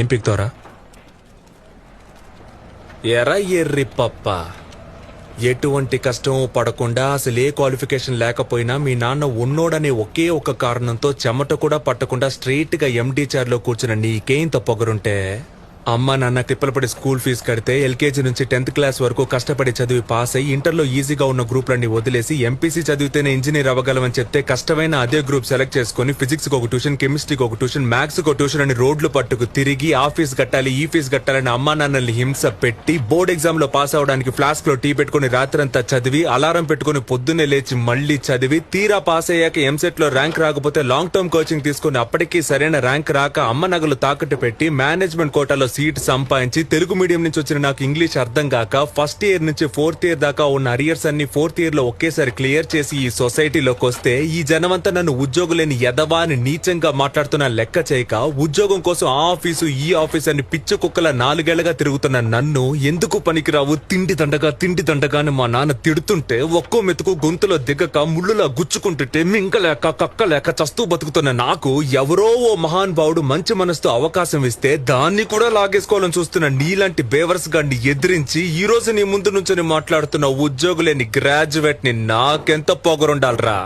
ఏం పిక్తారా? ఎరా ఎర్రి పప్ప, ఎటువంటి కష్టం పడకుండా అసలు ఏ క్వాలిఫికేషన్ లేకపోయినా మీ నాన్న ఉన్నోడనే ఒకే ఒక కారణంతో చెమట కూడా పట్టకుండా స్ట్రైట్ గా ఎండి చైర్ లో కూర్చున్న నీకేంత పొగరుంటే అమ్మ నాన్న తిప్పలపడి స్కూల్ ఫీజు కడితే ఎల్కేజీ నుంచి 10th క్లాస్ వరకు కష్టపడి చదివి పాస్ అయ్యి ఇంటర్లో ఈజీగా ఉన్న గ్రూప్లన్నీ వదిలేసి ఎంపీసీ చదివితేనే ఇంజనీర్ అవ్వగలమని చెప్తే కష్టమైన అదే గ్రూప్ సెలెక్ట్ చేసుకుని ఫిజిక్స్ కి ఒక ట్యూషన్, కెమిస్ట్రీకి ఒక ట్యూషన్, మ్యాథ్స్ కి ఒక ట్యూషన్ అని రోడ్లు పట్టుకు తిరిగి ఆ ఫీజు కట్టాలి ఈ ఫీజు కట్టాలని అమ్మా నాన్నల్ని హింస పెట్టి బోర్డ్ ఎగ్జామ్ లో పాస్ అవడానికి ఫ్లాస్క్ లో టీ పెట్టుకుని రాత్రంతా చదివి అలారం పెట్టుకుని పొద్దున్నే లేచి మళ్లీ చదివి తీరా పాస్ అయ్యాక ఎంసెట్ లో ర్యాంక్ రాకపోతే లాంగ్ టర్మ్ కోచింగ్ తీసుకుని అప్పటికీ సరైన ర్యాంక్ రాక అమ్మ నగలు తాకట్టు పెట్టి మేనేజ్మెంట్ కోటాలో సీట్ సంపాదించి తెలుగు మీడియం నుంచి వచ్చిన నాకు ఇంగ్లీష్ అర్థం కాక ఫస్ట్ ఇయర్ నుంచి 4th ఇయర్ దాకా ఉన్న అరియర్స్ అన్ని 4th ఇయర్ లో ఒకేసారి క్లియర్ చేసి ఈ సొసైటీలోకి వస్తే ఈ జనమంతా నన్ను ఉద్యోగులేని ఎదవా అని నీచంగా మాట్లాడుతున్న లెక్క చేయక ఉద్యోగం కోసం ఆ ఆఫీసు ఈ ఆఫీస్ అని పిచ్చ కుక్కల 4 ఏళ్లుగా తిరుగుతున్న నన్ను ఎందుకు పనికిరావు తిండి దండగా అని మా నాన్న తిడుతుంటే ఒక్కో మెతుకు గొంతులో దిగక ముళ్ళులా గుచ్చుకుంటుంటే మింగలేక కక్కలేక చస్తూ బతుకుతున్న నాకు ఎవరో ఓ మహాన్ భావుడు మంచి మనసుతో అవకాశం ఇస్తే దాన్ని కూడా లాగేసుకోవాలని చూస్తున్న నీలాంటి బేవర్స్ గాన్ని ఎదిరించి ఈ రోజు నీ ముందు నుంచి మాట్లాడుతున్న ఉద్యోగులేని గ్రాడ్యుయేట్ ని నాకెంత పొగరుండాలరా.